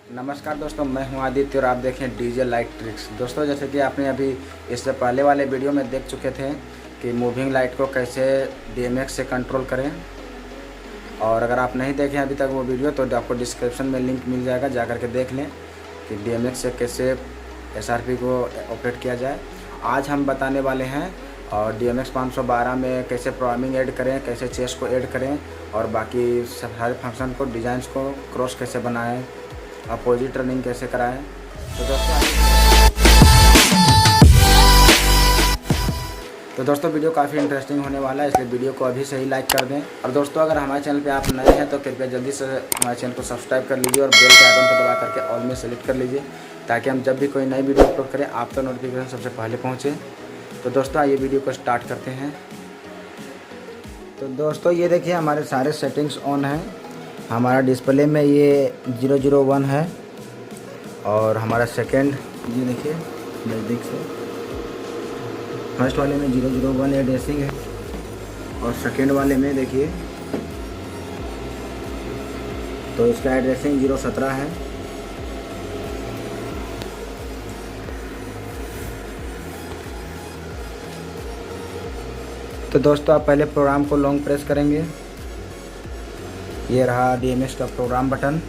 नमस्कार दोस्तों, मैं हूं आदित्य और आप देखें डीजे लाइट ट्रिक्स। दोस्तों, जैसे कि आपने अभी इससे पहले वाले वीडियो में देख चुके थे कि मूविंग लाइट को कैसे डीएमएक्स से कंट्रोल करें, और अगर आप नहीं देखें अभी तक वो वीडियो तो आपको डिस्क्रिप्शन में लिंक मिल जाएगा, जा कर के देख लें कि डीएमएक्स से कैसे एसआरपी को ऑपरेट किया जाए। आज हम बताने वाले हैं और डीएमएक्स 512 में कैसे प्रोग्रामिंग ऐड करें, कैसे चेस को ऐड करें और बाकी सारे फंक्शन को, डिज़ाइंस को क्रॉस कैसे बनाएं, अपोजिट रनिंग कैसे कराएं। तो दोस्तों वीडियो काफ़ी इंटरेस्टिंग होने वाला है, इसलिए वीडियो को अभी से ही लाइक कर दें। और दोस्तों, अगर हमारे चैनल पे आप नए हैं तो कृपया जल्दी से हमारे चैनल को सब्सक्राइब कर लीजिए और बेल के आइकन को दबा करके ऑल में सेलेक्ट कर लीजिए, ताकि हम जब भी कोई नई वीडियो अपलोड करें आप तक नोटिफिकेशन सबसे पहले पहुँचे। तो दोस्तों आइए वीडियो को स्टार्ट करते हैं। तो दोस्तों ये देखिए हमारे सारे सेटिंग्स ऑन हैं। हमारा डिस्प्ले में ये 001 है और हमारा सेकंड ये देखिए नज़दीक से, फर्स्ट वाले में 001 एड्रेसिंग है और सेकंड वाले में देखिए तो इसका एड्रेसिंग 017 है। तो दोस्तों आप पहले प्रोग्राम को लॉन्ग प्रेस करेंगे, ये रहा डीएमएक्स का प्रोग्राम बटन।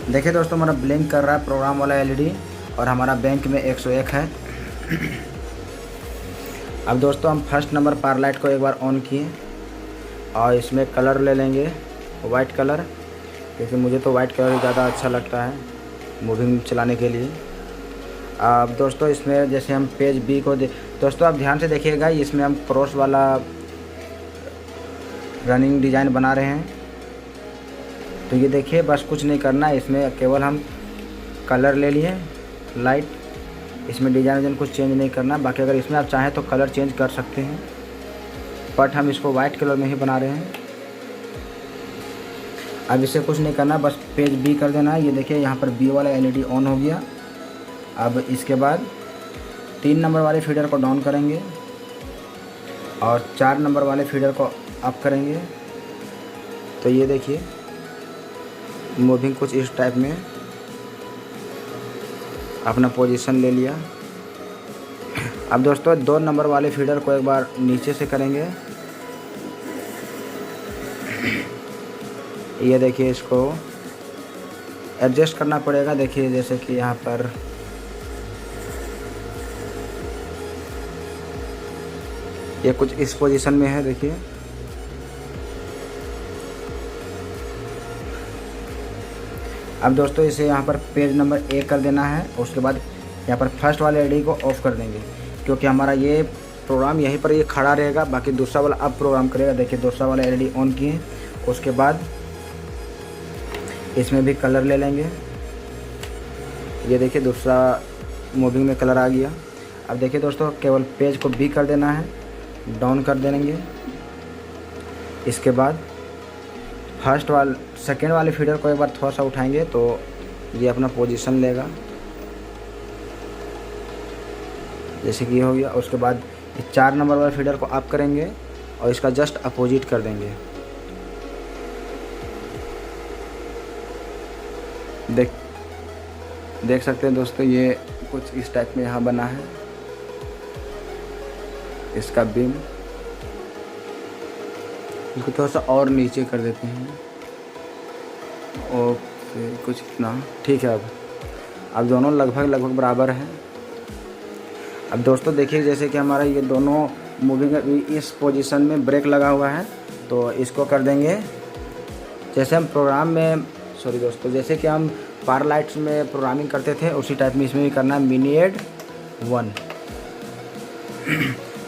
देखिए दोस्तों हमारा ब्लिंक कर रहा है प्रोग्राम वाला एलईडी और हमारा बैंक में 101 है। अब दोस्तों हम फर्स्ट नंबर पावर लाइट को एक बार ऑन किए और इसमें कलर ले लेंगे वाइट कलर, क्योंकि मुझे तो वाइट कलर ज़्यादा अच्छा लगता है मूविंग चलाने के लिए। अब दोस्तों इसमें जैसे हम पेज बी को दोस्तों आप ध्यान से देखिएगा, इसमें हम क्रॉस वाला रनिंग डिज़ाइन बना रहे हैं। तो ये देखिए बस कुछ नहीं करना है, इसमें केवल हम कलर ले लिए लाइट, इसमें डिज़ाइन कुछ चेंज नहीं करना। बाकी अगर इसमें आप चाहें तो कलर चेंज कर सकते हैं, बट हम इसको वाइट कलर में ही बना रहे हैं। अब इसे कुछ नहीं करना, बस पेज बी कर देना है। ये देखिए यहाँ पर बी वाला एलईडी ऑन हो गया। अब इसके बाद 3 नंबर वाले फीडर को डाउन करेंगे और 4 नंबर वाले फीडर को अप करेंगे। तो ये देखिए मूविंग कुछ इस टाइप में अपना पोजीशन ले लिया। अब दोस्तों 2 नंबर वाले फीडर को एक बार नीचे से करेंगे। ये देखिए इसको एडजस्ट करना पड़ेगा। देखिए जैसे कि यहाँ पर ये कुछ इस पोजीशन में है। देखिए अब दोस्तों इसे यहाँ पर पेज नंबर 1 कर देना है। उसके बाद यहाँ पर फर्स्ट वाले एलईडी को ऑफ कर देंगे, क्योंकि हमारा ये प्रोग्राम यहीं पर ये खड़ा रहेगा, बाकी दूसरा वाला अब प्रोग्राम करेगा। देखिए दूसरा वाला एलईडी ऑन किए, उसके बाद इसमें भी कलर ले लेंगे। ये देखिए दूसरा मूविंग में कलर आ गया। अब देखिए दोस्तों केवल पेज को बी कर देना है, डाउन कर देंगे। इसके बाद सेकेंड वाले फीडर को एक बार थोड़ा सा उठाएंगे तो ये अपना पोजीशन लेगा, जैसे कि ये हो गया। उसके बाद 4 नंबर वाले फीडर को अप करेंगे और इसका जस्ट अपोजिट कर देंगे। देख सकते हैं दोस्तों ये कुछ इस टाइप में यहाँ बना है इसका बीम। इसको थोड़ा सा और नीचे कर देते हैं। ओके, कुछ इतना ठीक है। अब दोनों लगभग बराबर हैं। अब दोस्तों देखिए जैसे कि हमारा ये दोनों मूविंग इस पोजीशन में ब्रेक लगा हुआ है, तो इसको कर देंगे जैसे हम प्रोग्राम में जैसे कि हम पावर लाइट्स में प्रोग्रामिंग करते थे उसी टाइप में इसमें भी करना है मिनी एड 1।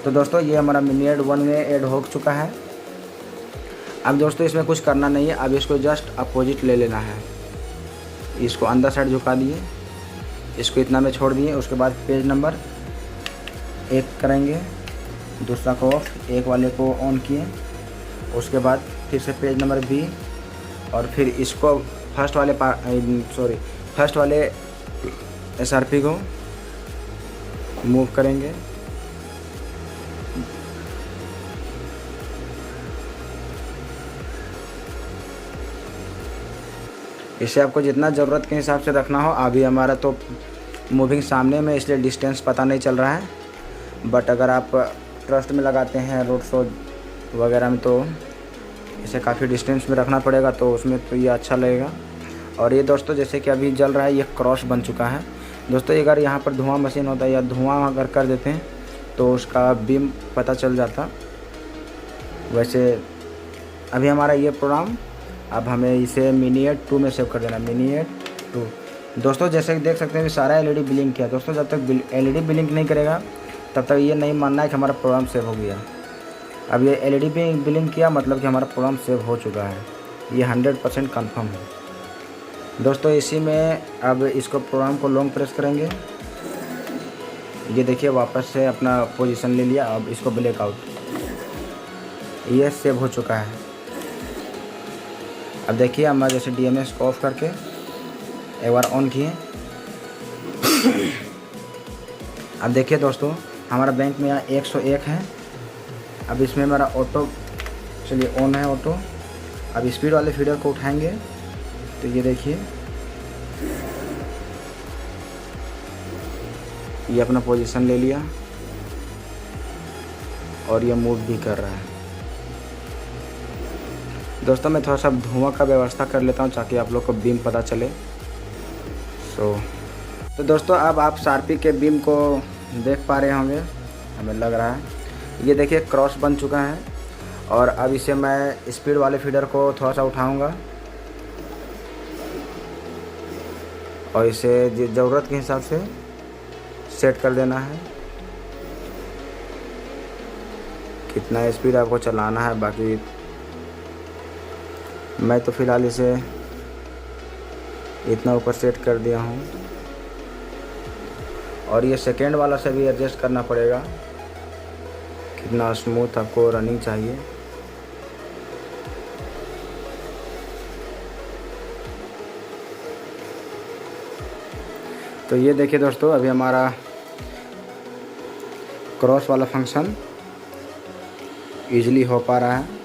तो दोस्तों ये हमारा मिनी एड 1 में ऐड हो चुका है। अब दोस्तों इसमें कुछ करना नहीं है, अब इसको जस्ट अपोजिट ले लेना है। इसको अंदर साइड झुका दिए, इसको इतना में छोड़ दिए। उसके बाद पेज नंबर 1 करेंगे, दूसरा को ऑफ, एक वाले को ऑन किए। उसके बाद फिर से पेज नंबर बी और फिर इसको फर्स्ट वाले एसआरपी को मूव करेंगे। इसे आपको जितना ज़रूरत के हिसाब से रखना हो। अभी हमारा तो मूविंग सामने में, इसलिए डिस्टेंस पता नहीं चल रहा है, बट अगर आप ट्रस्ट में लगाते हैं रोड शो वगैरह में तो इसे काफ़ी डिस्टेंस में रखना पड़ेगा, तो उसमें तो ये अच्छा लगेगा। और ये दोस्तों जैसे कि अभी जल रहा है, ये क्रॉस बन चुका है दोस्तों। अगर यहाँ पर धुआं मशीन होता है या धुआं अगर कर देते हैं तो उसका बीम पता चल जाता। वैसे अभी हमारा ये प्रोग्राम, अब हमें इसे मिनीएट 2 में सेव कर देना, मिनीएट 2 दोस्तों। जैसे कि देख सकते हैं सारा एलईडी ब्लिंक किया दोस्तों। जब तक एलईडी ब्लिंक नहीं करेगा तब तक ये नहीं मानना है कि हमारा प्रोग्राम सेव हो गया। अब ये एलईडी ब्लिंक किया मतलब कि हमारा प्रोग्राम सेव हो चुका है, ये 100% कन्फर्म है दोस्तों। इसी में अब इसको प्रोग्राम को लॉन्ग प्रेस करेंगे, ये देखिए वापस से अपना पोजीशन ले लिया। अब इसको ब्लैकआउट, ये सेव हो चुका है। अब देखिए हम जैसे डीएमएस को ऑफ करके एक बार ऑन किए। अब देखिए दोस्तों हमारा बैंक में यहाँ 101 है। अब इसमें मेरा ऑटो, चलिए ऑन है ऑटो। अब स्पीड वाले फीडर को उठाएंगे तो ये देखिए ये अपना पोजीशन ले लिया और ये मूव भी कर रहा है दोस्तों। मैं थोड़ा सा धुआं का व्यवस्था कर लेता हूँ ताकि आप लोग को बीम पता चले। तो दोस्तों अब आप शार्पी के बीम को देख पा रहे होंगे, हमें लग रहा है। ये देखिए क्रॉस बन चुका है। और अब इसे मैं स्पीड वाले फीडर को थोड़ा सा उठाऊंगा और इसे ज़रूरत के हिसाब से सेट कर देना है, कितना स्पीड आपको चलाना है। बाकी मैं तो फ़िलहाल इसे इतना ऊपर सेट कर दिया हूँ। और ये सेकेंड वाला से भी एडजस्ट करना पड़ेगा, कितना स्मूथ आपको रनिंग चाहिए। तो ये देखिए दोस्तों अभी हमारा क्रॉस वाला फंक्शन इजीली हो पा रहा है।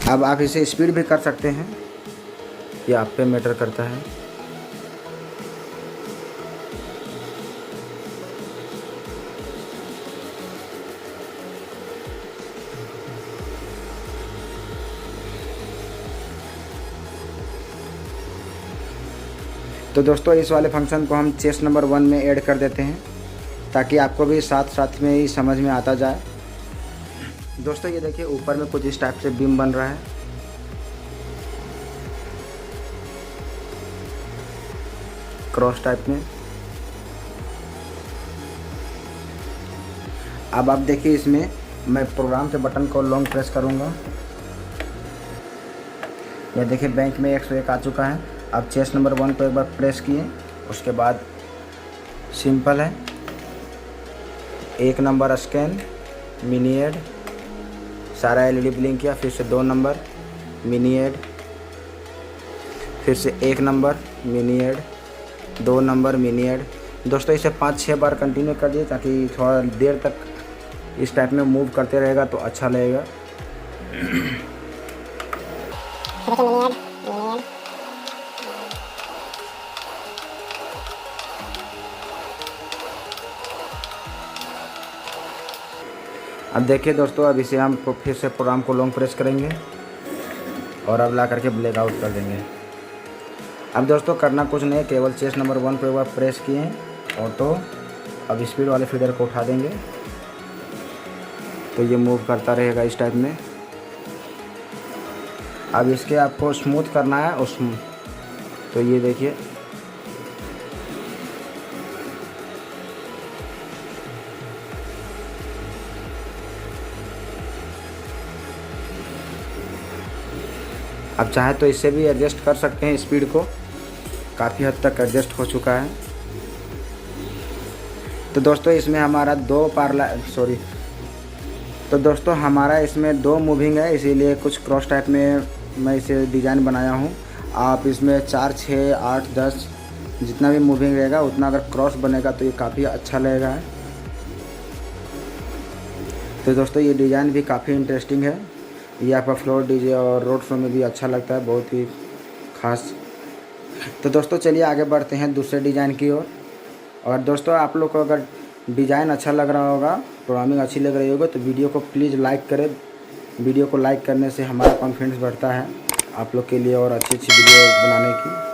अब आप इसे स्पीड भी कर सकते हैं, ये आप पे मैटर करता है। तो दोस्तों इस वाले फंक्शन को हम चेस्ट नंबर 1 में ऐड कर देते हैं ताकि आपको भी साथ साथ में ही समझ में आता जाए। दोस्तों ये देखिए ऊपर में कुछ इस टाइप से बीम बन रहा है। क्रॉस टाइप में। अब आप देखिए इसमें मैं प्रोग्राम के बटन को लॉन्ग प्रेस करूंगा। ये देखिए बैंक में 101 आ चुका है। अब चेस्ट नंबर 1 को एक बार प्रेस किए, उसके बाद सिंपल है 1 नंबर स्कैन, मिनी एड, सारा एलईडी ब्लिंक किया, फिर से 2 नंबर मिनी एड, फिर से 1 number mini ad, 2 number mini ad. दोस्तों इसे 5-6 बार कंटिन्यू कर दिए ताकि थोड़ा देर तक इस टाइप में मूव करते रहेगा तो अच्छा लगेगा। अब देखिए दोस्तों अब इसे हम फिर से प्रोग्राम को लॉन्ग प्रेस करेंगे और अब ला करके ब्लैकआउट कर देंगे। अब दोस्तों करना कुछ नहीं, केवल चेस्ट नंबर 1 को एक बार प्रेस किए ऑटो। अब स्पीड वाले फीडर को उठा देंगे तो ये मूव करता रहेगा इस टाइप में। अब इसके आपको स्मूथ करना है उस, तो ये देखिए अब चाहे तो इससे भी एडजस्ट कर सकते हैं, स्पीड को काफ़ी हद तक एडजस्ट हो चुका है। तो दोस्तों इसमें हमारा 2 तो दोस्तों हमारा इसमें 2 मूविंग है, इसीलिए कुछ क्रॉस टाइप में मैं इसे डिज़ाइन बनाया हूँ। आप इसमें 4, 6, 8, 10 जितना भी मूविंग रहेगा उतना अगर क्रॉस बनेगा तो ये काफ़ी अच्छा लगेगा। तो दोस्तों ये डिज़ाइन भी काफ़ी इंटरेस्टिंग है। ये आपका फ्लोर डीजे और रोड शो में भी अच्छा लगता है, बहुत ही ख़ास। तो दोस्तों चलिए आगे बढ़ते हैं दूसरे डिज़ाइन की ओर। और दोस्तों आप लोग को अगर डिज़ाइन अच्छा लग रहा होगा, प्रोग्रामिंग अच्छी लग रही होगी, तो वीडियो को प्लीज़ लाइक करें। वीडियो को लाइक करने से हमारा कॉन्फिडेंस बढ़ता है आप लोग के लिए और अच्छी वीडियो बनाने की।